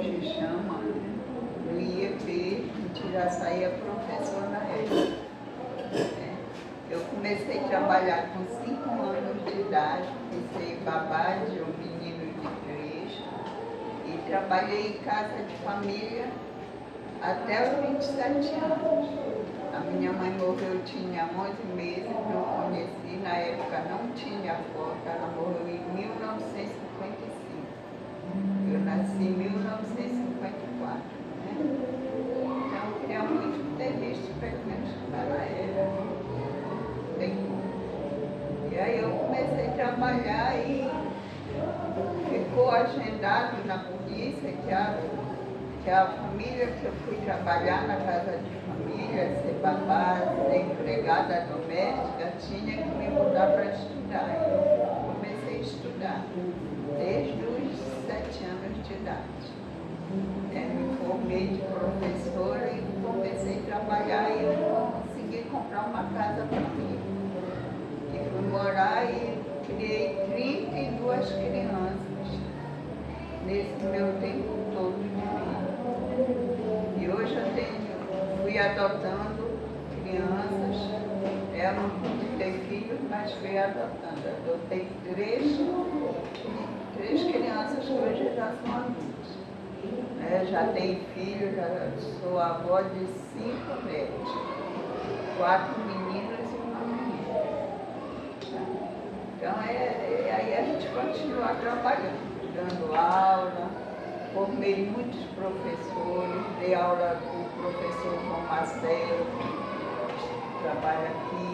hoje chama, do IEP, que já saía professor na época. Eu comecei a trabalhar com 5 anos de idade, comecei babá de um menino de igreja e trabalhei em casa de família até os 27 anos. A minha mãe morreu, tinha 11 meses, eu conheci, na época não tinha foto, ela morreu em 1955. Eu nasci em 1954, né? Então eu queria muito ter visto, pelo menos como ela era. E aí eu comecei a trabalhar e ficou agendado na polícia que a família que eu fui trabalhar na casa de família, ser babá, ser empregada doméstica, tinha que me mudar para estudar. Eu comecei a estudar desde os 7 anos de idade. Me formei de professora e comecei a trabalhar e eu consegui comprar uma casa para mim. E fui morar e criei 32 crianças nesse meu tempo todo de vida. E hoje eu fui adotando crianças, eu não pude ter filhos, mas fui adotando. Adotei três crianças que hoje já são adultas. Já tenho filhos, já sou avó de 5 netos, 4 meninos e uma menina. Então aí a gente continua trabalhando, dando aula, formei muitos professores, dei aula com o professor João Marcelo, que trabalha aqui,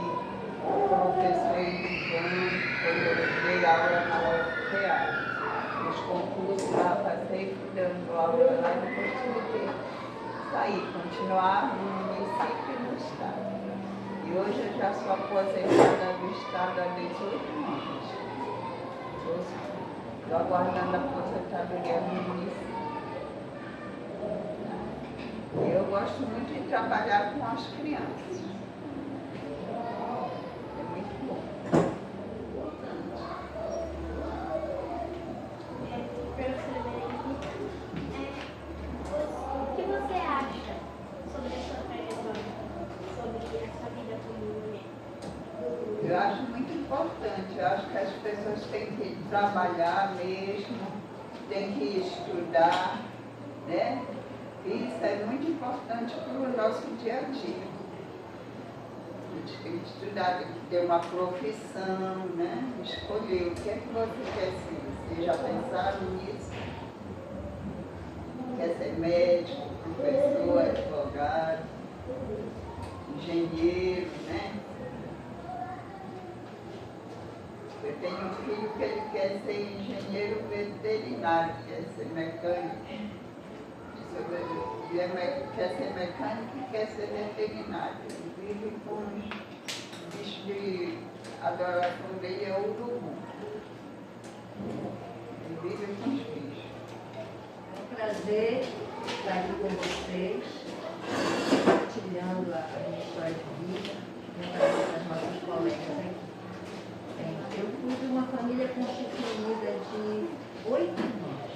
o professor Ivan, quando eu dei aula na UFPA. Os concursos lá, passei dando aula lá e depois tive que sair, continuar no município e no estado. E hoje eu já sou aposentada do estado há 18 anos. Estou aguardando a aposentadoria no município. E eu gosto muito de trabalhar com as crianças. É muito bom. O que você acha sobre a sua trajetória, sobre a sua vida como mulher? Eu acho muito importante, eu acho que as pessoas têm que trabalhar mesmo, têm que estudar, né? Isso é muito importante para o nosso dia a dia. A gente tem que estudar, tem que ter uma profissão, né? Escolher o que é que você quer ser. Vocês já pensaram nisso? Quer ser médico, professor, advogado, engenheiro, né? Eu tenho um filho que ele quer ser engenheiro veterinário, quer ser mecânico. Ele quer ser mecânico e quer ser veterinário. Ele vive com os bichos de adoração dele, é o urubu. Ele vive com os bichos. É um prazer estar aqui com vocês, compartilhando a minha história de vida, com as nossas colegas aqui. Eu fui de uma família constituída de 8 irmãos.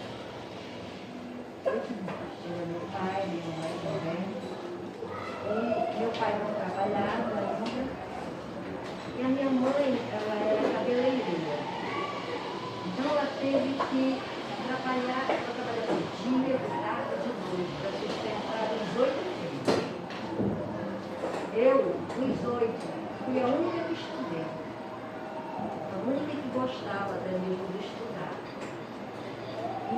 8 irmãos. Tinha meu pai, minha mãe também. E meu pai não trabalhava ainda. E a minha mãe, ela era cabeleireira. Então ela teve que trabalhar, ela trabalhava de dia, de tarde, de noite, para sustentar os 8 filhos. Eu, dos 8, fui a única que estudei. A única que gostava até mesmo de estudar. E,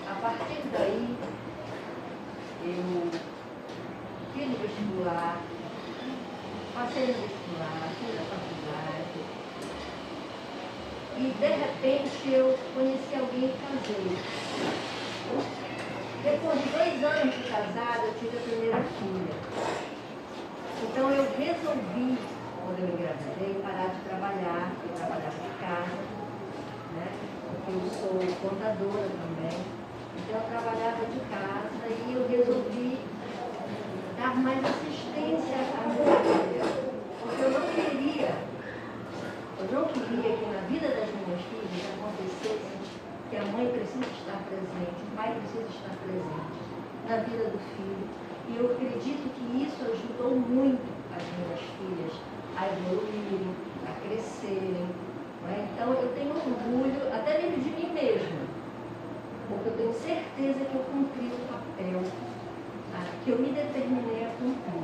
a partir daí, eu fiz o vestibular, passei no vestibular, fiz a faculdade. E, de repente, eu conheci alguém e casei. Depois de 2 anos de casada, eu tive a primeira filha. Então, eu resolvi, quando eu engravidei, parar de trabalhar, eu trabalhava de casa, né? Eu sou contadora também, então eu trabalhava de casa e eu resolvi dar mais assistência à minha filha, porque eu não queria que na vida das minhas filhas acontecesse que a mãe precisa estar presente, o pai precisa estar presente na vida do filho. E eu acredito que isso ajudou muito as minhas filhas a evoluírem, a crescerem. Não é? Então eu tenho orgulho até mesmo de mim mesma, porque eu tenho certeza que eu cumpri o papel que eu me determinei a cumprir.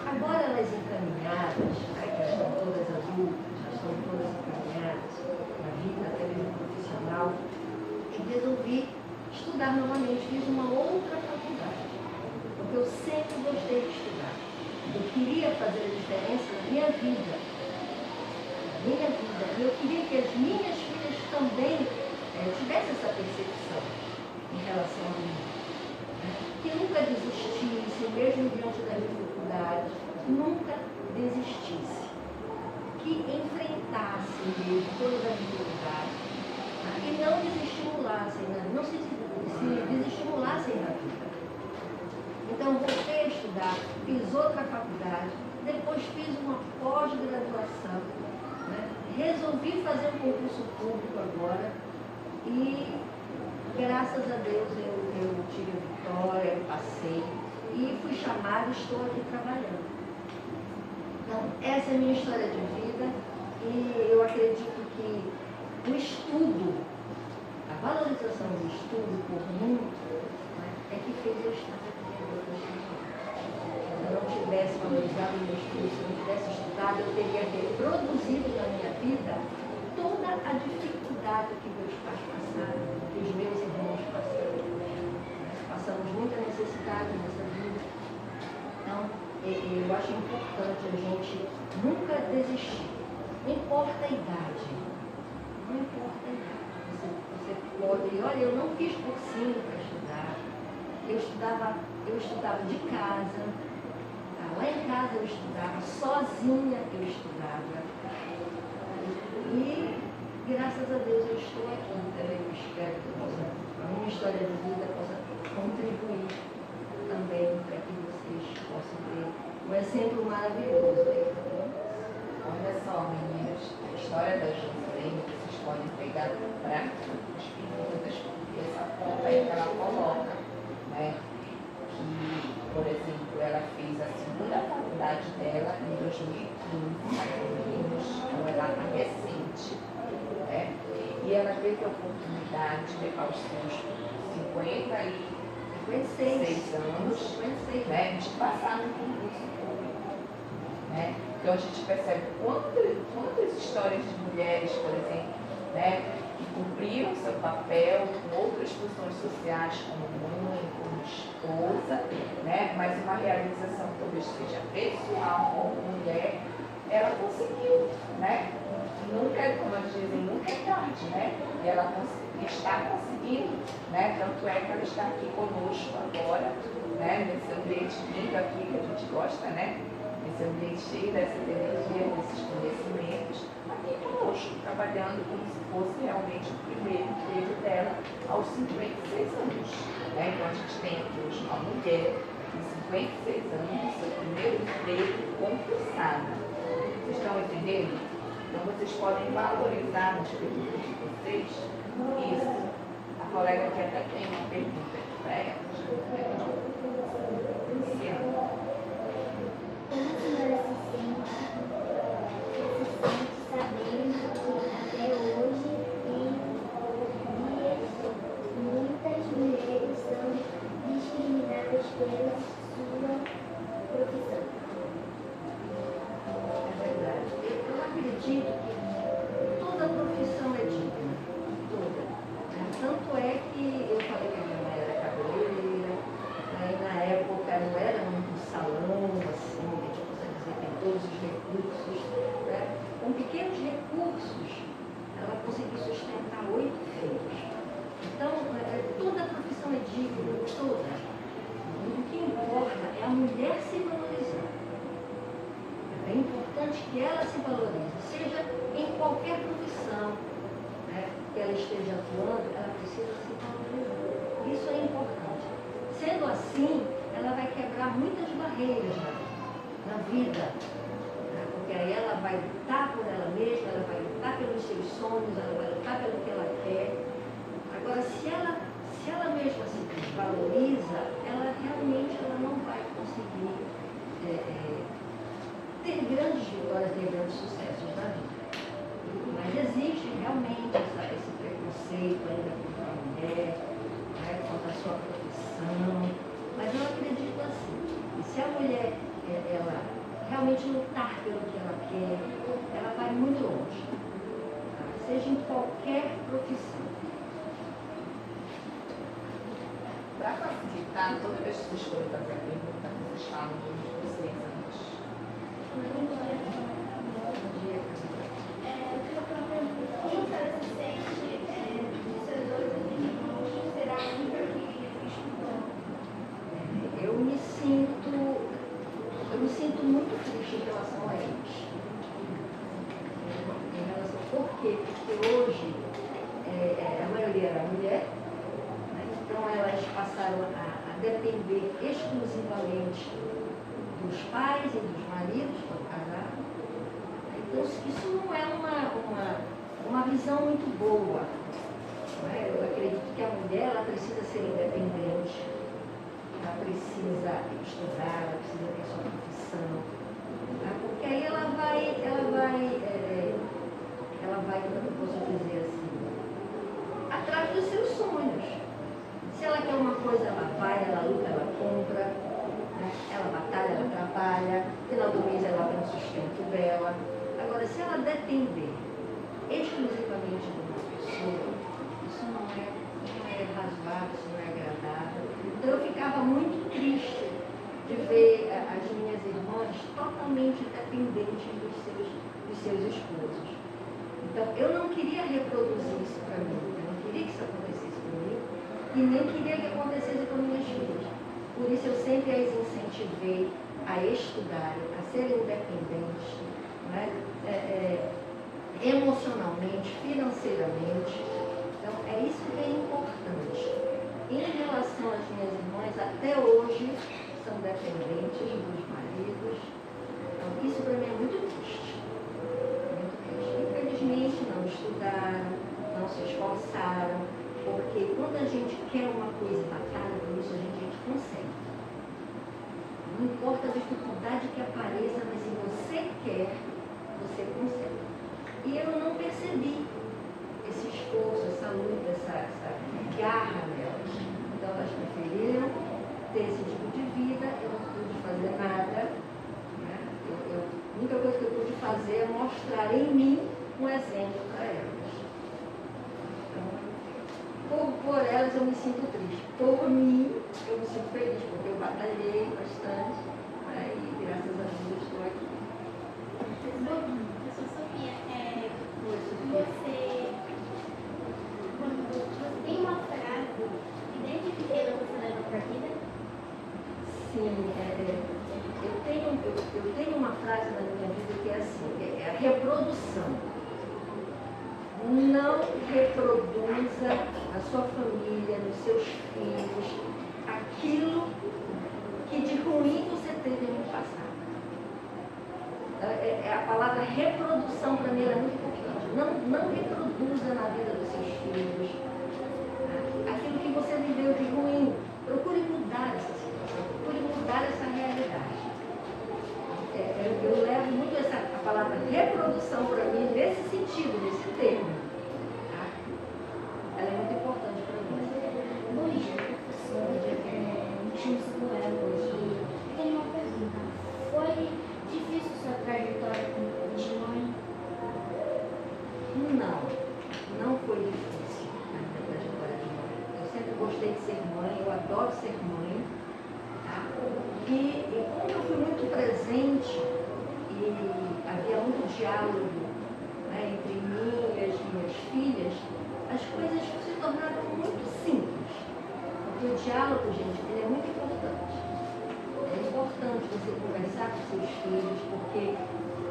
Agora elas encaminhadas, que já estão todas adultas, já estão todas encaminhadas na vida, até mesmo profissional, eu resolvi estudar novamente, fiz uma outra faculdade, porque eu sempre gostei de estudar. Eu queria fazer a diferença na minha vida. E eu queria que as minhas filhas também tivessem essa percepção em relação a mim. Que nunca desistisse, mesmo diante das dificuldades, nunca desistisse. Que enfrentasse mesmo todas as dificuldades e não desestimulassem, não se desestimulassem na vida. Então, voltei a estudar, fiz outra faculdade, depois fiz uma pós-graduação, né? Resolvi fazer um concurso público agora e, graças a Deus, eu tive a vitória, eu passei e fui chamada e estou aqui trabalhando. Então, essa é a minha história de vida e eu acredito que o estudo, a valorização do estudo por mim, né, é que fez eu estar aqui. Se eu não tivesse valorizado o meu estudo, se eu não tivesse estudado, eu teria reproduzido na minha vida toda a dificuldade que meus pais passaram, que os meus irmãos passaram. Passamos muita necessidade nessa vida. Então, eu acho importante a gente nunca desistir. Não importa a idade. Não importa a idade. Você pode, olha, eu não fiz cursinho para estudar. Eu estudava de casa. Lá em casa eu estudava, sozinha eu estudava. E graças a Deus eu estou aqui. Então eu espero que a minha história de vida possa contribuir também para que vocês possam ter um exemplo maravilhoso. Olha só, meninas, a história da Joselene, vocês podem pegar para as perguntas, porque essa conta aí que ela coloca, né? Que, por exemplo, ela fez a segunda faculdade dela em 2015, mais ou menos, então ela está recente, né? E ela teve a oportunidade de levar os seus 56 anos, né, de passar no concurso público, né? Então a gente percebe quantas histórias de mulheres, por exemplo, né, que cumpriram seu papel com outras funções sociais, como mãe, como esposa, né, mas uma realização que talvez seja pessoal como mulher, ela conseguiu, né? Nunca, como eles dizem, nunca é tarde, né? E ela está conseguindo, né? Tanto é que ela está aqui conosco agora, né? Nesse ambiente lindo aqui que a gente gosta, né? Esse ambiente cheio dessas energias, desses conhecimentos, aqui conosco, trabalhando como se fosse realmente o primeiro emprego dela aos 56 anos. Né? Então a gente tem aqui hoje uma mulher de 56 anos, seu primeiro emprego concursada. Vocês estão entendendo? Então vocês podem valorizar nas perguntas de vocês isso. A colega aqui até tem uma pergunta aqui para ela. Luciana. Como a senhora se sente sabendo que até hoje, em dias, muitas mulheres são discriminadas pela sua profissão? É verdade. Eu acredito que toda profissão é digna. Toda. Tanto é que eu falei que a minha mãe era cabeleireira, aí na época não era um salão assim, que a gente possa dizer que tem todos os recursos, né? Com pequenos recursos, ela conseguiu sustentar 8 filhos. Então, toda profissão é digna, toda. O que importa é a mulher se valorizar. É importante que ela se valorize, seja em qualquer profissão, né, que ela esteja atuando, ela precisa se valorizar. Isso é importante. Sendo assim, ela vai quebrar muitas barreiras na vida, né, porque aí ela vai lutar por ela mesma, ela vai lutar pelos seus sonhos, ela vai lutar pelo que ela quer. Agora, se ela vez que se desvaloriza, ela realmente não vai conseguir ter grandes vitórias, ter grandes sucessos na vida. Mas existe realmente esse preconceito ainda contra a mulher, né, contra a sua profissão. Mas eu acredito assim, que se a mulher ela realmente lutar pelo que ela quer, ela vai muito longe, tá? Seja em qualquer profissão. Para facilitar, toda vez que vocês forem fazer a pergunta, vocês falam de vocês antes. Como você se sente de seus dois irmãos ser a única que estudou? Eu me sinto muito triste em relação a eles. Em relação, por quê? Porque hoje a maioria era mulher, né? Então elas passaram a depender exclusivamente dos pais e dos maridos quando casaram. Então isso não é uma visão muito boa. Não é? Eu acredito que a mulher ela precisa ser independente. Ela precisa estudar, ela precisa ter sua profissão, tá? Porque aí ela vai, como eu posso dizer assim, atrás dos seus sonhos. Se ela quer uma coisa, ela vai, ela luta, ela compra, né? Ela batalha, ela trabalha, no final do mês ela tem o sustento dela. Agora, se ela depender exclusivamente de uma pessoa, isso não é razoável, isso não é agradável. Então eu ficava muito triste de ver as minhas irmãs totalmente dependentes dos seus esposos. Então eu não queria reproduzir isso para mim, eu não queria que isso acontecesse comigo e nem queria que acontecesse com minhas filhas. Por isso eu sempre as incentivei a estudarem, a serem independentes, né? Emocionalmente, financeiramente. Então é isso que é importante. Em relação às minhas irmãs, até hoje são dependentes dos maridos. Então, isso para mim é muito triste. Muito triste. Infelizmente, não estudaram, não se esforçaram, porque quando a gente quer uma coisa e batalha por isso, a gente consegue. Não importa a dificuldade que apareça, mas se você quer, você consegue. E eu não percebi esse esforço, essa luta, essa garra nelas. Então elas preferiram ter esse tipo de vida, eu não pude fazer nada. Né? A única coisa que eu pude fazer é mostrar em mim um exemplo para elas. Então, por elas eu me sinto triste. Por mim, eu me sinto feliz, porque eu batalhei bastante, né? E graças a Deus eu estou aqui. Professora Sofia, Oi, Sofia. você tem uma frase que desde pequena você leva para a vida? Sim, eu tenho uma frase na minha vida que é assim, é a reprodução. Não reproduza na sua família, nos seus filhos, aquilo que de ruim você teve no passado. A palavra reprodução para mim é muito importante. Não reproduza na vida dos seus filhos aquilo que você viveu de ruim. Procure mudar essa situação, procure mudar essa realidade. Eu levo muito a palavra reprodução para mim nesse sentido, nesse termo. Tá? Ela é muito importante para mim. Bom dia, professora. Me chamo Samuel hoje. Eu tenho uma pergunta. Foi difícil sua trajetória de mãe? Não foi difícil a minha trajetória de mãe. Eu sempre gostei de ser mãe, eu adoro ser mãe. Tá? E como eu fui muito presente e havia muito diálogo, né, entre mim e as minhas filhas, as coisas se tornaram muito simples. Porque o diálogo, gente, ele é muito importante. É importante você conversar com seus filhos, porque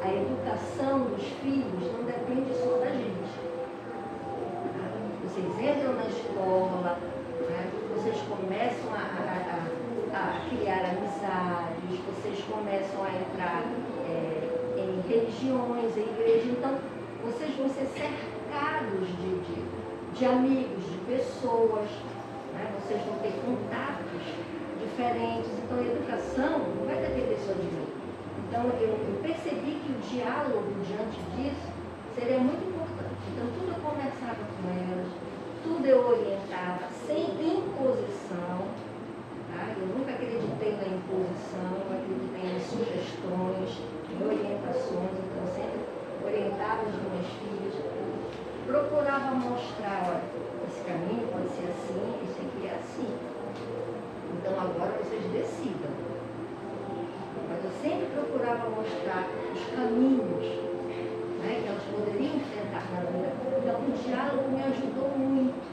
a educação dos filhos não depende só da gente. Vocês entram na escola, né? Vocês começam a criar amizades, vocês começam a entrar em religiões, em igrejas. Então, vocês vão ser cercados de amigos, de pessoas, né? Vocês contatos diferentes. Então, a educação não vai depender só de mim. Então, eu percebi que o diálogo diante disso seria muito importante. Então, tudo eu conversava com elas, tudo eu orientava, sem imposição. Tá? Eu nunca acreditei na imposição, eu acreditei em sugestões, em orientações. Então, eu sempre orientava as minhas filhas, procurava mostrar, olha, esse caminho pode ser assim, esse aqui é assim. Então, agora vocês decidam. Mas eu sempre procurava mostrar os caminhos, né, que elas poderiam enfrentar na vida. Então, o diálogo me ajudou muito,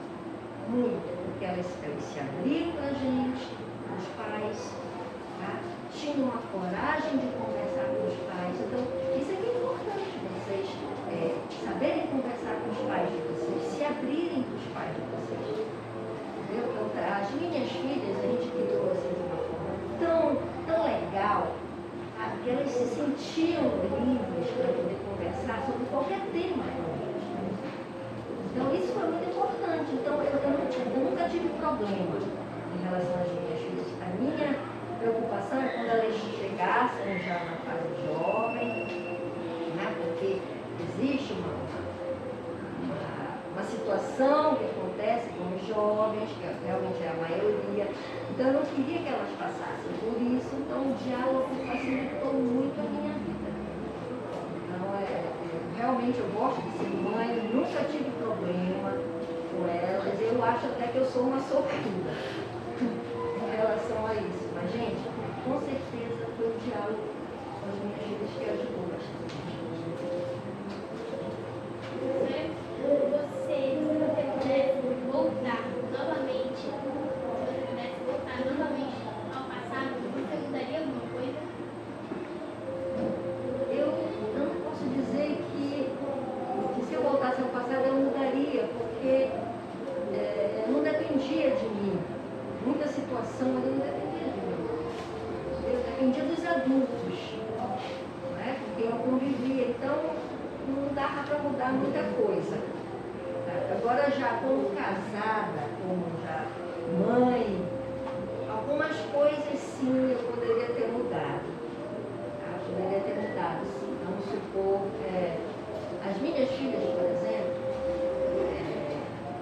muito, porque elas se abriram para a gente, os pais, tá? Tinham uma coragem de conversar com os pais. Então, isso é que é importante, vocês saberem conversar com os pais de vocês, se abrirem para os pais de vocês. Entendeu? Então, as minhas filhas, a gente criou assim de uma forma tão legal, que elas se sentiam livres para poder conversar sobre qualquer tema com eles. Então, isso foi muito importante. Então, eu nunca tive problema em relação às minhas filhas. A minha preocupação é quando elas chegassem já na fase jovem, né? Porque existe uma situação que acontece com os jovens, que realmente é a maioria. Então, eu não queria que elas passassem por isso. Então, o diálogo facilitou muito a minha vida. Então, realmente eu gosto de ser mãe, nunca tive problema com elas. Eu acho até que eu sou uma sortuda em relação a isso. Mas, gente, com certeza foi o diálogo com as minhas filhas que ajudou bastante. Se você pudesse voltar novamente ao passado, você mudaria alguma coisa? Eu não posso dizer que se eu voltasse ao passado eu mudaria, porque não dependia de mim. Muita situação ali não dependia de mim. Eu dependia dos adultos, né, com quem eu convivia. Então, não dava para mudar muita coisa. Agora, já como casada, como já mãe, algumas coisas sim eu poderia ter mudado. Tá? Poderia ter mudado, sim. Vamos supor, as minhas filhas, por exemplo,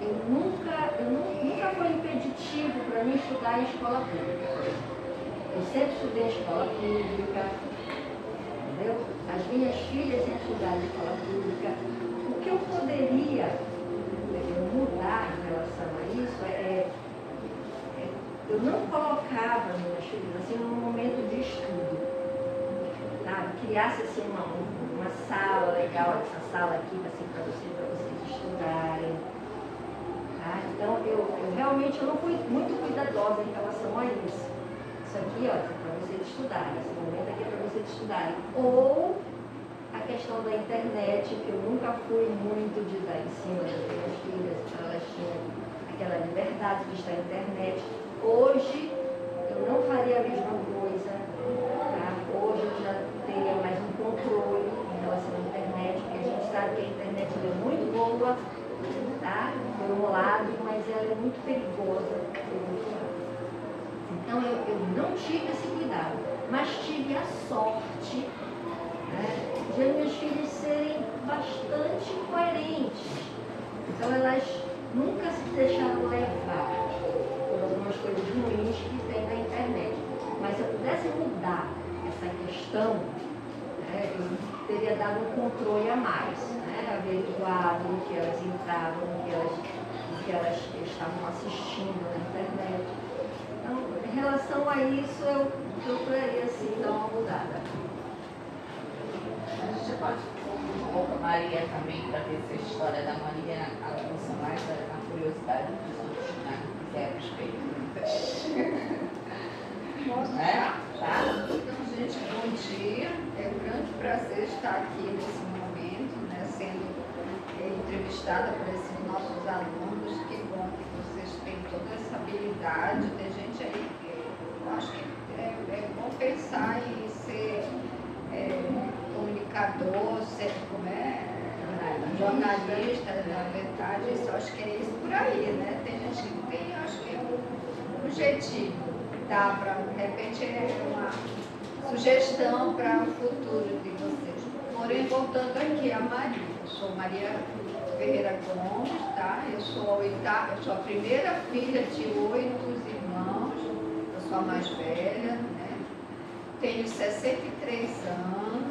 eu nunca foi impeditivo para mim estudar em escola pública. Eu sempre estudei em escola pública, entendeu? As minhas filhas sempre estudaram em escola pública. O que eu poderia mudar em relação a isso eu não colocava minhas filhas assim num momento de estudo, sabe? Criasse assim uma sala legal, essa sala aqui assim, para vocês estudarem. Tá? Então eu realmente não fui muito cuidadosa em relação a isso. Isso aqui, ó, é para vocês estudarem, esse momento aqui é para vocês estudarem. Ou a questão da internet, que eu nunca fui muito de dar em cima das minhas filhas, elas tinham aquela liberdade de estar na internet. Hoje, eu não faria a mesma coisa, tá? Hoje eu já teria mais um controle em relação à internet, porque a gente sabe que a internet é muito boa, tá? Por um lado, mas ela é muito perigosa por outro lado. Então, eu não tive esse cuidado, mas tive a sorte, né, de as minhas filhas serem bastante coerentes. Então, elas nunca se deixaram levar por algumas coisas ruins que tem na internet. Mas se eu pudesse mudar essa questão, né, eu teria dado um controle a mais, né, averiguado o que elas entravam, o que elas estavam assistindo na internet. Então, em relação a isso, eu procuraria sim dar uma mudada. A gente pode um pouco a Maria também, para ver se a história da Maria aguça mais a curiosidade dos outros, né? Fizeram as perguntas. Mostrar. Tá? Então, gente, bom dia. É um grande prazer estar aqui nesse momento, né, sendo entrevistada por esses nossos alunos. Que bom que vocês têm toda essa habilidade. Tem gente aí que eu acho que é bom pensar em ser comunicador, ser jornalista, na verdade, isso, eu acho que é isso por aí, né? Tem gente que tem, acho que, um jeitinho, tá? De repente é uma sugestão para o futuro de vocês. Porém, voltando aqui a Maria, eu sou Maria Ferreira Gomes, tá? Eu sou a primeira filha de 8 irmãos, eu sou a mais velha, né? Tenho 63 anos,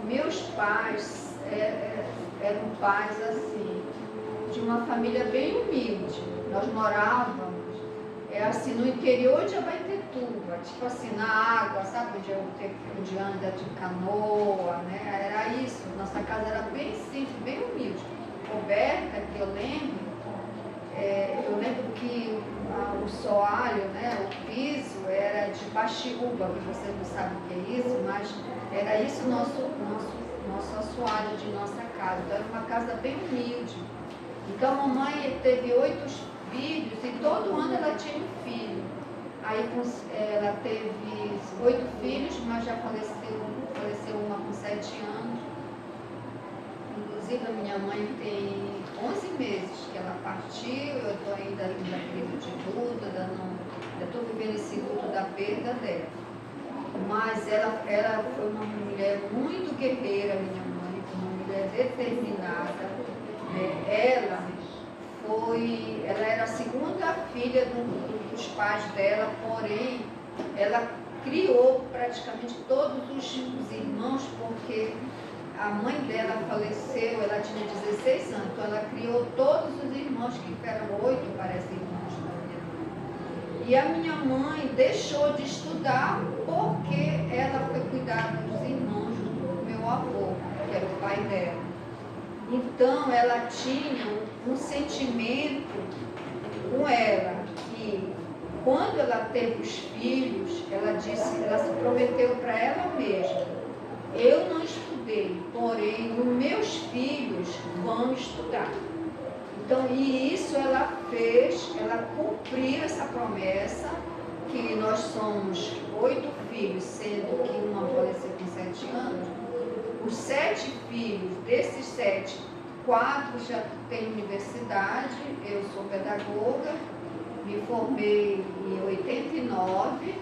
meus pais eram pais assim, de uma família bem humilde. Nós morávamos assim, no interior de Abaetetuba, tipo assim, na água, sabe, onde anda de canoa, né? Era isso, nossa casa era bem simples, bem humilde. Coberta, que eu lembro que o soalho, né, o piso era de baxiúba, que vocês não sabem o que é isso, mas era isso nosso assoalho de nossa casa. Então era uma casa bem humilde. Então a mamãe teve 8 filhos e todo ano ela tinha um filho. Aí ela teve 8 filhos, mas já faleceu uma com 7 anos. Inclusive a minha mãe tem 11 meses que ela partiu, eu estou ainda naquele de luto, ainda estou vivendo esse luto da perda dela. Mas ela foi uma mulher muito guerreira, minha mãe, uma mulher determinada. Ela era a segunda filha dos pais dela, porém ela criou praticamente todos os irmãos, porque a mãe dela faleceu, ela tinha 16 anos, então ela criou todos os irmãos, que eram 8, parece, irmãos da minha mãe. E a minha mãe deixou de estudar porque ela foi cuidar dos irmãos do meu avô, que era o pai dela. Então ela tinha um sentimento com ela, que quando ela teve os filhos, ela se prometeu para ela mesma: eu não estudei, porém os meus filhos vão estudar. Então, e isso ela fez, ela cumpriu essa promessa, que nós somos 8 filhos, sendo que uma faleceu com 7 anos. Os 7 filhos, desses 7, 4 já têm universidade. Eu sou pedagoga, me formei em 89.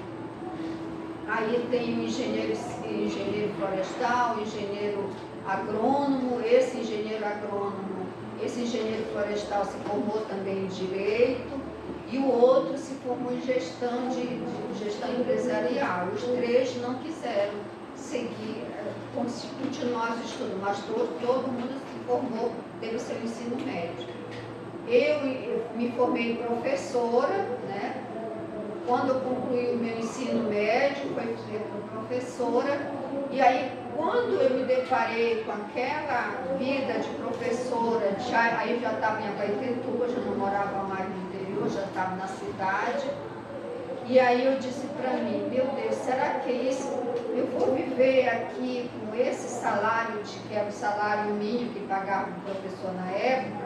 Aí tenho engenheiro florestal, engenheiro agrônomo. Esse engenheiro florestal se formou também em direito, e o outro se formou em gestão empresarial. Os 3 não quiseram seguir, continuar os estudos, mas todo mundo se formou, teve o seu ensino médio. Eu me formei professora, né? Quando eu concluí o meu ensino médio, foi professora, e aí quando eu me deparei com aquela vida de professora, aí eu já estava em Abaetetuba, já não morava mais no interior, já estava na cidade, e aí eu disse para mim: meu Deus, será que é isso? Eu vou viver aqui com esse salário, que era o salário mínimo que pagava o professor na época?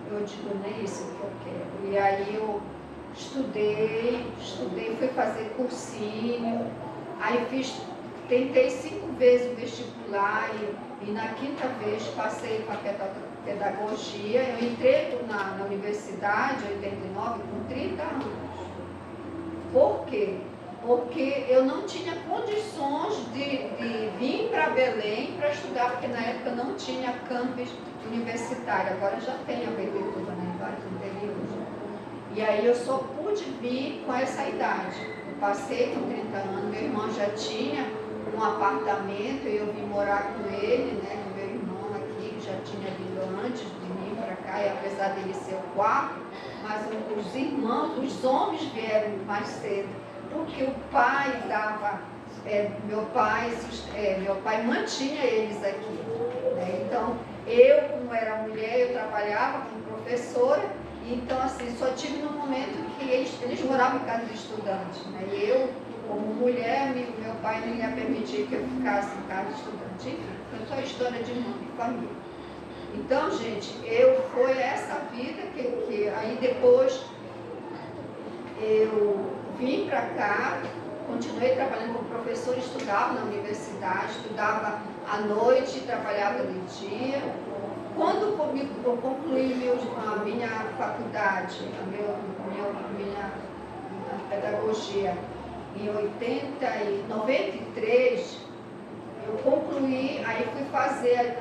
Eu digo, nem isso que eu quero. E aí eu estudei, fui fazer cursinho, aí tentei 5 vezes o vestibular e na 5ª vez passei para pedagogia. Eu entrei na universidade em 89 com 30 anos. Por quê? Porque eu não tinha condições de vir para Belém para estudar, porque na época não tinha campus universitário. Agora já tem a Abaetetuba, né, em vários interiores. E aí eu só pude vir com essa idade. Eu passei com 30 anos, meu irmão já tinha um apartamento, e eu vim morar com ele, né, com meu irmão aqui, que já tinha vindo antes de mim para cá, e apesar dele ser o 4, mas os irmãos, os homens vieram mais cedo, porque o pai dava, meu pai mantinha eles aqui, né? Então, eu, como era mulher, eu trabalhava como professora. Então, assim, só tive no momento que eles moravam em casa de estudante, né? E eu, como mulher, meu pai não ia permitir que eu ficasse em casa de estudante. Enfim, foi só história de mãe e família. Então, gente, foi essa vida que aí depois eu vim para cá, continuei trabalhando como professora, estudava na universidade, estudava à noite, trabalhava de dia. Quando eu concluí a minha faculdade, a minha pedagogia em 93, eu concluí, aí fui fazer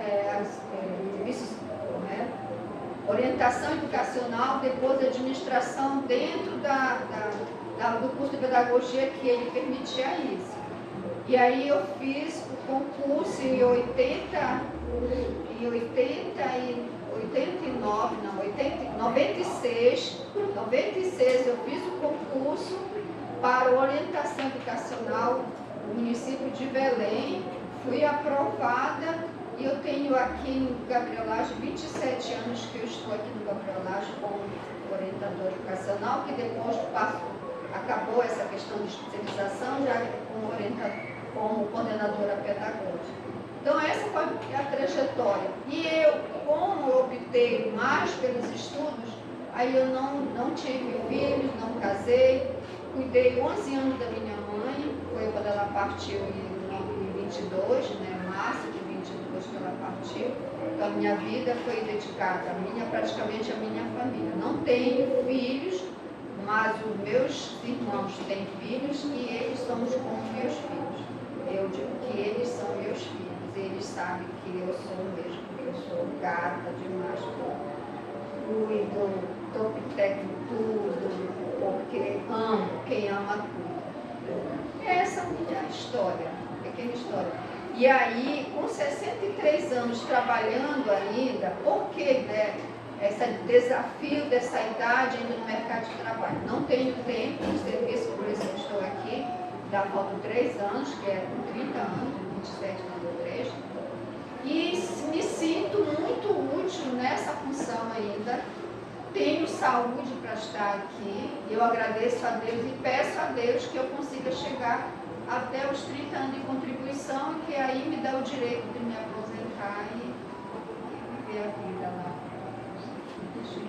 orientação educacional, depois administração dentro do curso de pedagogia que ele permitia isso. E aí eu fiz o concurso em 96 eu fiz o concurso para orientação educacional no município de Belém, fui aprovada e eu tenho aqui no Gabriel Lage 27 anos que eu estou aqui no Gabriel Lage como orientadora educacional, que depois acabou essa questão de especialização já como coordenadora pedagógica. Então essa foi a trajetória. E eu, como eu optei mais pelos estudos, aí eu não tive filhos, não casei, cuidei 11 anos da minha mãe, foi quando ela partiu em 22, março de 22 que ela partiu. Então a minha vida foi dedicada praticamente à minha família. Não tenho filhos, mas os meus irmãos têm filhos e eles somos como meus filhos. Eu digo que eles são meus filhos. Eles sabem que eu sou mesmo, que eu sou gata demais, cuido, topiteco tudo, porque amo, quem ama tudo. Essa é a minha história, pequena história. E aí, com 63 anos trabalhando ainda, porque esse desafio dessa idade ainda no mercado de trabalho? Não tenho tempo de serviço, por isso eu estou aqui, já faltam 3 anos, que é com 30 anos, 27 não 3. E me sinto muito útil nessa função ainda. Tenho saúde para estar aqui. Eu agradeço a Deus e peço a Deus que eu consiga chegar até os 30 anos de contribuição e que aí me dá o direito de me aposentar e viver a vida lá. Mas, enfim,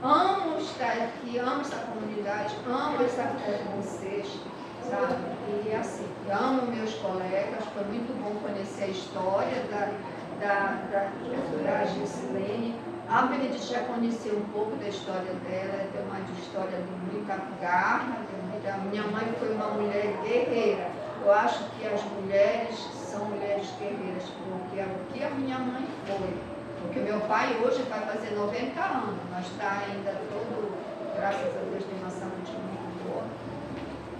amo estar aqui, amo essa comunidade, amo estar com vocês, sabe? E assim, amo meus colegas, foi muito bom conhecer a história da Gisilene. A Benedita já conheceu um pouco da história dela, tem uma história de muita garra. A minha mãe foi uma mulher guerreira. Eu acho que as mulheres são mulheres guerreiras, porque o que a minha mãe foi. Porque meu pai hoje vai fazer 90 anos, mas está ainda todo, graças a Deus, tem uma saúde muito boa.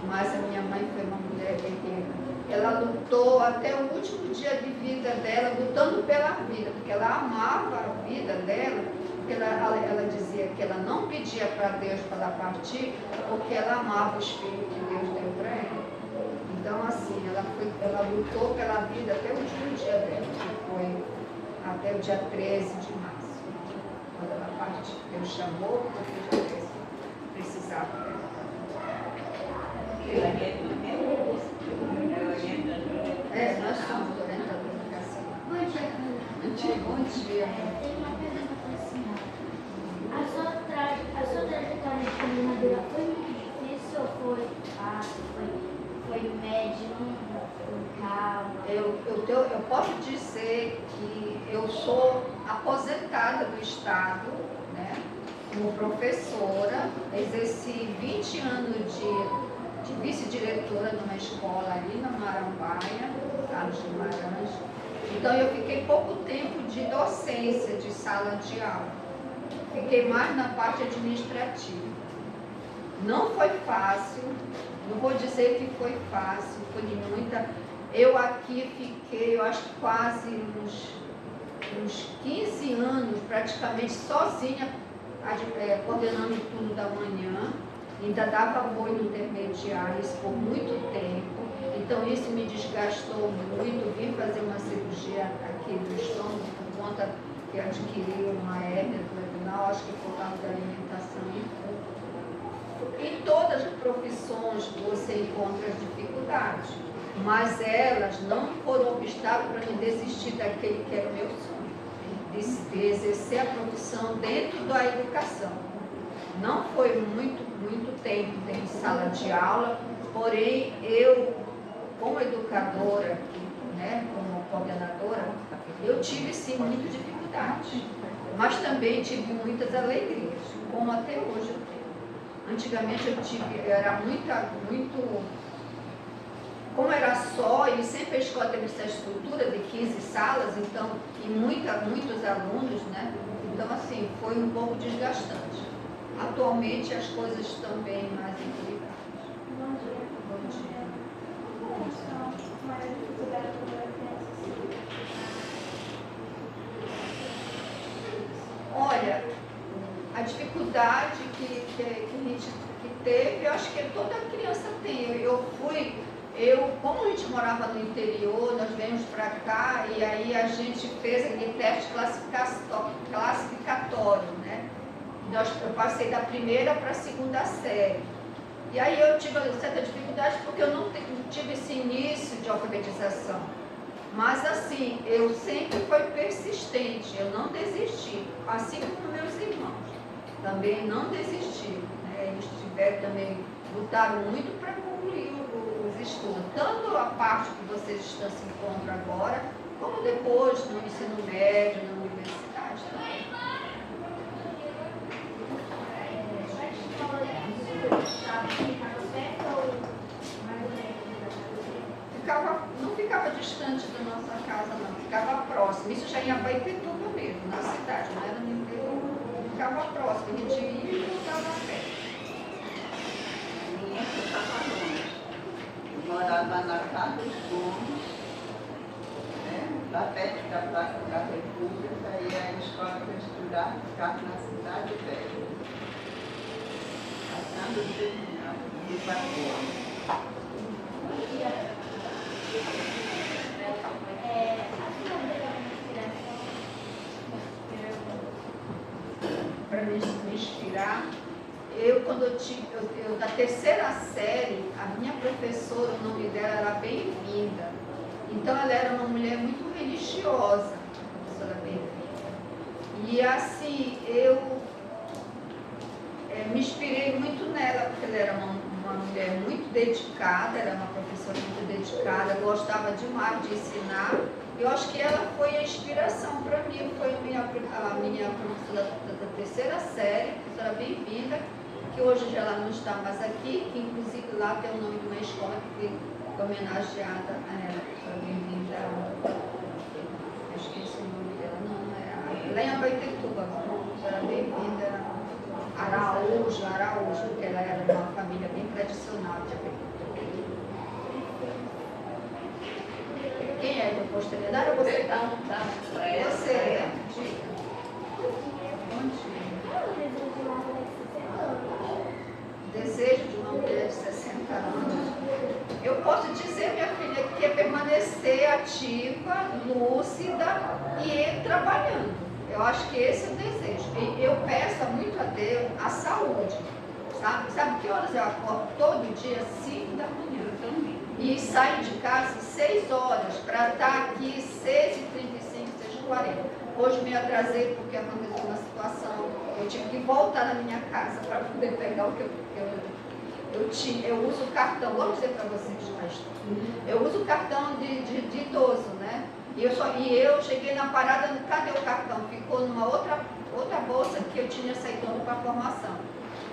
Mas a minha mãe foi uma mulher guerreira. Ela lutou até o último dia de vida dela, lutando pela vida, porque ela amava a vida dela, porque ela dizia que ela não pedia para Deus para ela partir, porque ela amava os filhos que Deus deu para ela. Então, assim, ela lutou pela vida até o último dia dela, que foi até o dia 13 de março, quando ela partiu. Deus chamou, porque já precisava dela. Nós somos orientadores de educação. Bom dia, Carla. Bom dia. Tenho uma pergunta para a senhora. A sua trajetória de coordenadora foi muito difícil ou foi fácil? Foi médio? Foi calma? Eu posso dizer que eu sou aposentada do Estado, como professora, exerci 20 anos de vice-diretora numa escola ali na Marambaia, Carlos Guimarães. Então eu fiquei pouco tempo de docência, de sala de aula. Fiquei mais na parte administrativa. Não foi fácil, não vou dizer que foi fácil, foi de muita. Eu aqui fiquei, eu acho que quase uns 15 anos, praticamente sozinha, coordenando tudo da manhã. Ainda dava apoio intermediário, isso por muito tempo. Então isso me desgastou muito. Vim fazer uma cirurgia aqui do estômago por conta que adquiri uma hérnia abdominal, acho que por causa da alimentação e tudo. Em todas as profissões você encontra as dificuldades, mas elas não foram obstáculo para mim desistir daquele que era o meu sonho, de exercer a profissão dentro da educação. Não foi muito tempo dentro de sala de aula, porém eu, como educadora, como coordenadora, eu tive sim muita dificuldade, mas também tive muitas alegrias, como até hoje eu tenho. Antigamente era muito, como era só, e sempre a escola teve essa estrutura de 15 salas, então, e muitos alunos, né? Então, assim, foi um pouco desgastante. Atualmente as coisas estão bem mais equilibradas. Bom dia. Bom dia. Qual são as maiores dificuldades da criança? Olha, a dificuldade que a gente teve, eu acho que toda criança tem. Como a gente morava no interior, nós viemos para cá e aí a gente fez aquele teste classificatório, né? Eu passei da primeira para a segunda série. E aí eu tive certa dificuldade porque eu não tive esse início de alfabetização. Mas assim, eu sempre fui persistente, eu não desisti, assim como meus irmãos. Também não desistiram, né? Eles lutaram muito para concluir os estudos, tanto a parte que vocês estão se encontrando agora, como depois no ensino médio, na universidade também. Não ficava distante da nossa casa, não, ficava próximo. Isso já ia para Itaituba mesmo, na cidade, não era no interior. Ficava próximo, a gente ia e voltava a pé. Minha ficava longe. Eu morava na Carlos Gomes, né? Lá perto da Praça da República, e a escola que eu estudava ficava na Cidade Velha. Passando o terminal, de Ipapoa. Para me inspirar, da terceira série, a minha professora, o nome dela era Bem-vinda. Então ela era uma mulher muito religiosa, a professora Bem-vinda. E assim, eu me inspirei muito nela, porque ela era uma mulher muito dedicada, era uma professora muito dedicada, gostava demais de ensinar. Eu acho que ela foi a inspiração para mim, foi a minha professora da terceira série, professora Bem-vinda, que hoje já ela não está mais aqui, que inclusive lá tem o nome de uma escola que foi homenageada a ela, professora Bem-vinda, eu esqueci o nome dela, não, lá em Abaetetuba, professora Bem-vinda Araújo, porque ela era de uma família bem tradicional de Abaetetuba. Quem é da posteridade ou você? Você, né? Bom dia. Desejo de uma mulher de 60 anos. Eu posso dizer, minha filha, que é permanecer ativa, lúcida e ir trabalhando. Eu acho que esse é o desejo. E eu peço muito a Deus a saúde. Sabe que horas eu acordo todo dia? 5 da manhã. E saio de casa 6 horas para estar aqui 6h35, 6h40. Hoje me atrasei porque aconteceu uma situação. Eu tive que voltar na minha casa para poder pegar o que eu tinha. Eu uso o cartão, vou dizer para vocês, mas eu uso o cartão de idoso, né? E eu cheguei na parada, cadê o cartão? Ficou numa outra bolsa que eu tinha saído para a formação.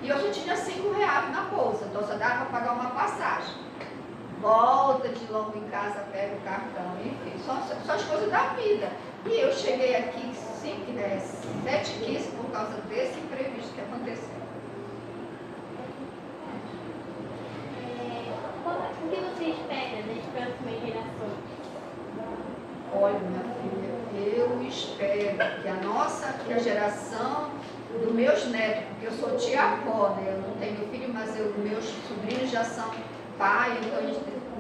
E eu só tinha R$5 na bolsa, então só dava para pagar uma passagem. Volta de novo em casa, pega o cartão, enfim, só as coisas da vida. E eu cheguei aqui 7h15 por causa desse imprevisto que aconteceu. O que você espera das próximas gerações? Olha, minha filha, eu espero que a geração dos meus netos, porque eu sou tia-avó, né? Eu não tenho filho, mas meus sobrinhos já são pai, então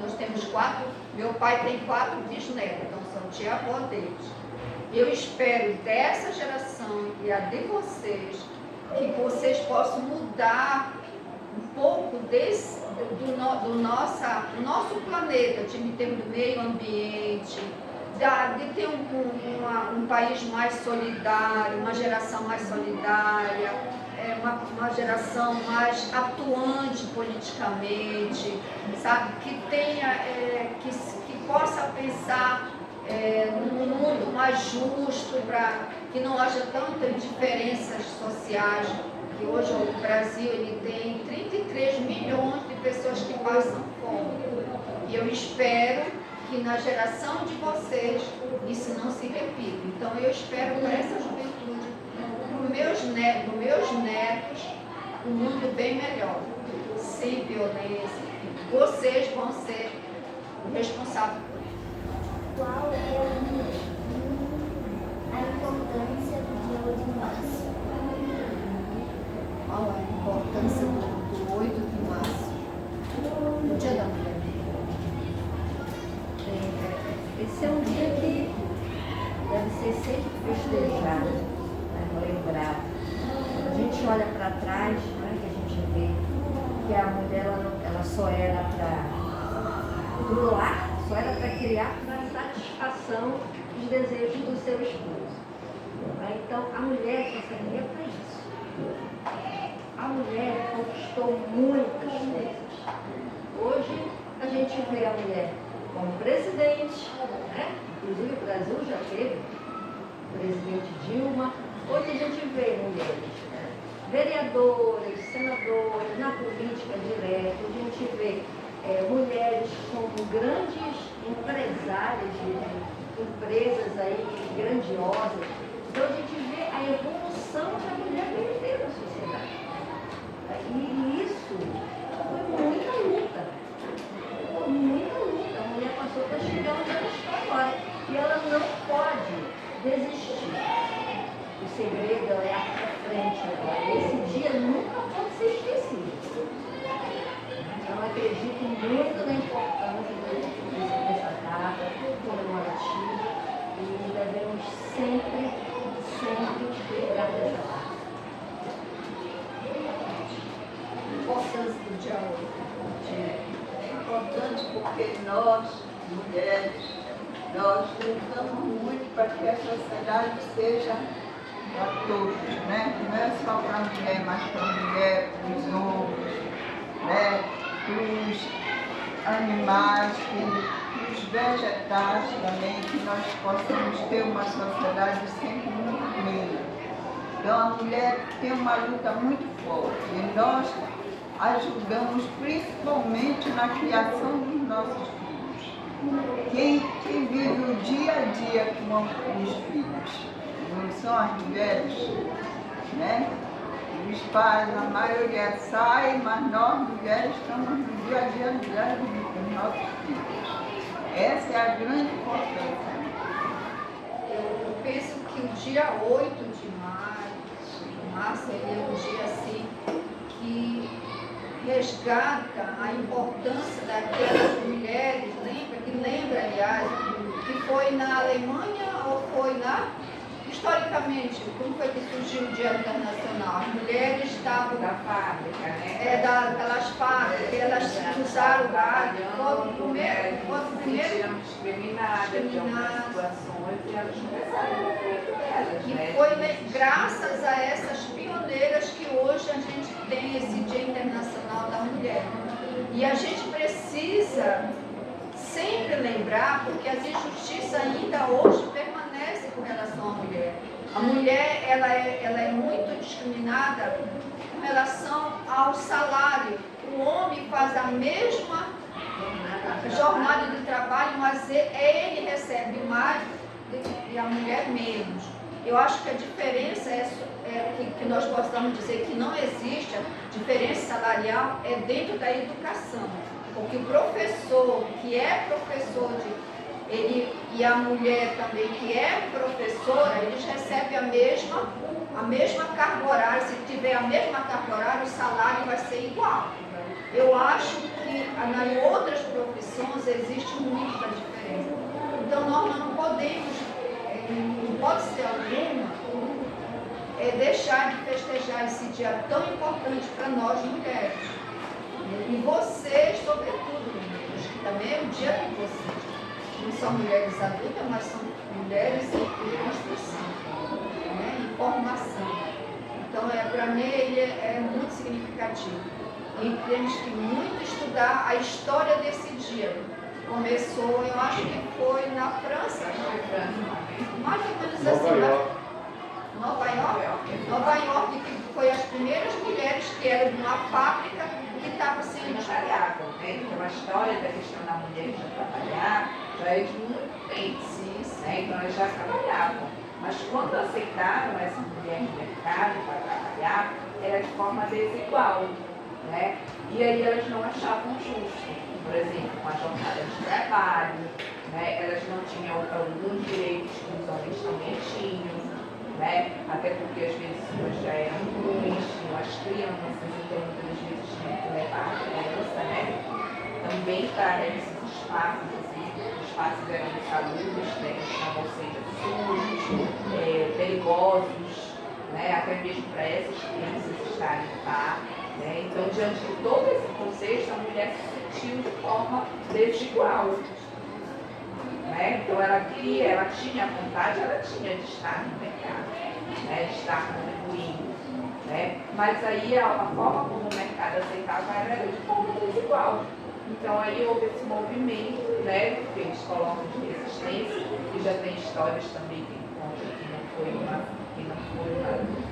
nós temos 4, meu pai tem 4 bisnetos, então são tia-avó deles. Eu espero dessa geração e a de vocês, que vocês possam mudar um pouco do nosso planeta, em termos do meio ambiente, de ter um país mais solidário, uma geração mais solidária, uma geração mais atuante politicamente, sabe? Que tenha, que possa pensar num mundo mais justo, para que não haja tantas diferenças sociais, que hoje o Brasil ele tem 33 milhões de pessoas que passam fome. E eu espero que na geração de vocês isso não se repita. Então eu espero para essa juventude, para os meus netos, um mundo bem melhor, sem violência. Vocês vão ser o responsável por isso. Qual é a importância do dia 8 de março? Qual a importância do 8 de março, do Dia da Mulher? Esse é um dia que deve ser sempre festejado, né, lembrado. Quando a gente olha para trás, né, que a gente vê que a mulher ela só era para lar, só era para criar para satisfação dos desejos do seu esposo. Né? Então a mulher só servia para isso. A mulher conquistou muitas coisas. Hoje a gente vê a mulher como presidente, né? Inclusive o Brasil já teve o presidente Dilma. Hoje a gente vê mulheres, né? Vereadoras, senadoras, na política direta. Hoje a gente vê mulheres como grandes empresárias de empresas aí grandiosas. Então a gente vê a evolução que a mulher veio ter na sociedade. E isso foi muita luta. Muita luta. A mulher passou para chegar onde ela está agora. E ela não pode desistir. O segredo é ir para frente agora. Esse dia nunca pode ser esquecido. Então, eu acredito muito na importância dessa data comemorativa e devemos sempre lembrar dessa data. A importância do dia 8. É importante porque nós, mulheres, nós lutamos muito para que a sociedade seja para todos, né? Não é só para a mulher, mas para a mulher, para os homens, né? Para os animais, para os vegetais também, que nós possamos ter uma sociedade sempre muito melhor. Então a mulher tem uma luta muito forte e nós ajudamos principalmente na criação dos nossos filhos. Quem vive o dia a dia com os filhos não são as mulheres, né? Os pais, a maioria sai, mas nós mulheres estamos no dia a dia com os nossos filhos. Essa é a grande importância. Eu penso que o dia 8 de março ele é um dia assim que resgata a importância daquelas mulheres, lembra, aliás, que foi na Alemanha ou foi historicamente, como foi que surgiu o Dia Internacional? As mulheres estavam Da fábrica, né? Daquelas fábricas, elas usaram o rádio, foi o primeiro Discriminadas de algumas situações e elas começaram a delas, e né? foi graças a essas pioneiras que hoje a gente tem esse Dia Internacional da Mulher. E a gente precisa sempre lembrar, porque as injustiças ainda hoje permanecem com relação à mulher. A mulher ela é muito discriminada com relação ao salário. O homem faz a mesma jornada de trabalho, mas ele recebe mais e a mulher menos. Eu acho que a diferença que nós possamos dizer que não existe, a diferença salarial é dentro da educação. Porque o professor, que é professor, e a mulher também, que é professora, eles recebem a mesma carga horária. Se tiver a mesma carga horária, o salário vai ser igual. Eu acho que em outras profissões existe muita diferença. Então nós não podemos, não pode ser alguma, deixar de festejar esse dia tão importante para nós mulheres. E vocês, sobretudo, meninas, que também é o dia de vocês. Não são mulheres adultas, mas são mulheres em construção, né? Em formação. Então, para mim, ele é muito significativo. E temos que muito estudar a história desse dia. Começou, eu acho que foi na França, Foi França. mais ou menos Nova assim. York. Nova York? Nova York, que foi as primeiras mulheres que eram de uma fábrica que estava Eles sendo trabalhavam, né? Então a história da questão da mulher já trabalhar já é de muito tempo, né? Então elas já trabalhavam. Mas quando aceitaram essa mulher no mercado para trabalhar, era de forma desigual, né? E aí elas não achavam justo, por exemplo, com a jornada de trabalho, né? Elas não tinham alguns direitos que os homens também tinham, né? Até porque às vezes elas já eram ruins, tinham as crianças, então muitas vezes tinham que levar a criança, né? Também para esses espaços, assim, os espaços eram insalubres, né? Estavam sendo sujos, perigosos, né? Até mesmo para essas crianças estarem lá. Né? Então, diante de todo esse contexto, a mulher se sentiu de forma desigual. Né? Então ela queria, ela tinha vontade, ela tinha de estar no mercado, né? De estar contribuindo. Né? Mas aí a forma como o mercado aceitava era de forma desigual. Então aí houve esse movimento, né? Que eles colocam de resistência, que já tem histórias também que contam que não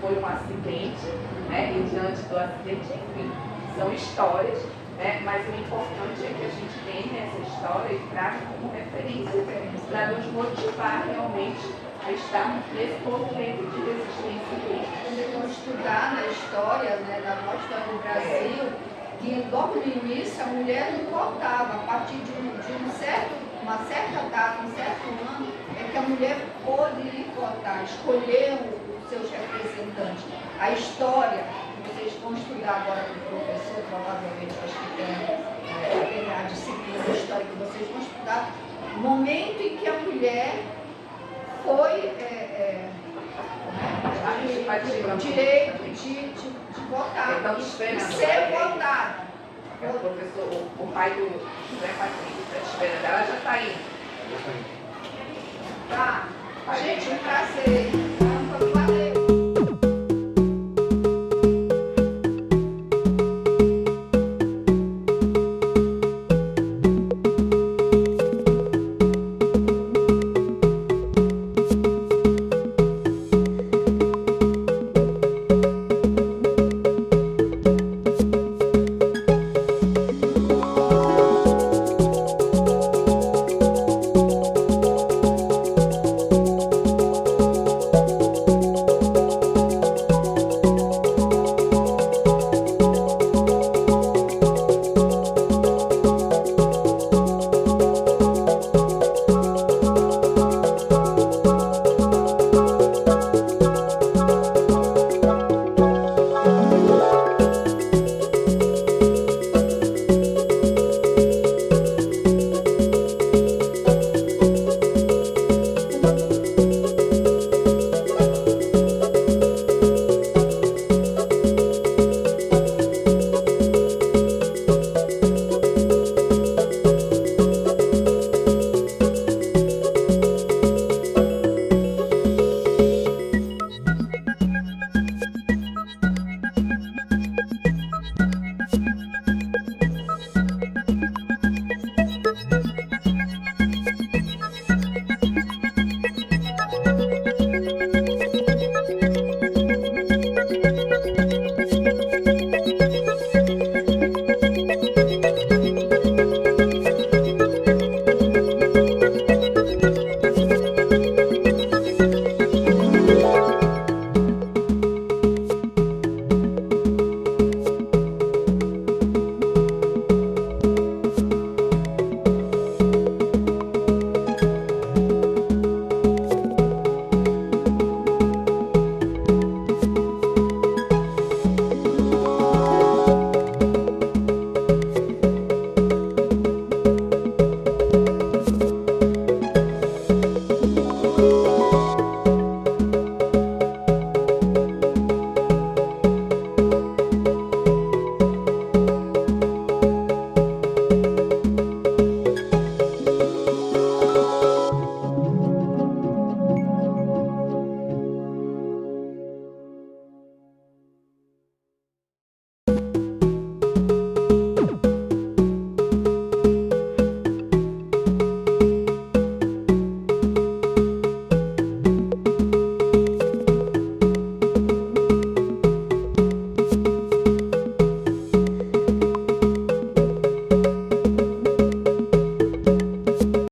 foi um acidente, né? E diante do acidente, enfim, são histórias. Né? Mas o importante é que a gente tenha essa história e traga como referência para nos motivar realmente a estarmos nesse movimento de resistência mesmo. Quando eu vou estudar na história, né, na nossa história do Brasil, que logo no início a mulher não votava, a partir de uma certa data, um certo ano, é que a mulher pôde ir votar, escolher os seus representantes. A história, vocês vão estudar agora com o professor, provavelmente, acho que tem a disciplina de história que vocês vão estudar, o momento em que a mulher foi o direito de votar Então, e esperando, ser votada. O professor, o pai do José Patrício está esperando, ela já está indo. Tá. Gente, um prazer.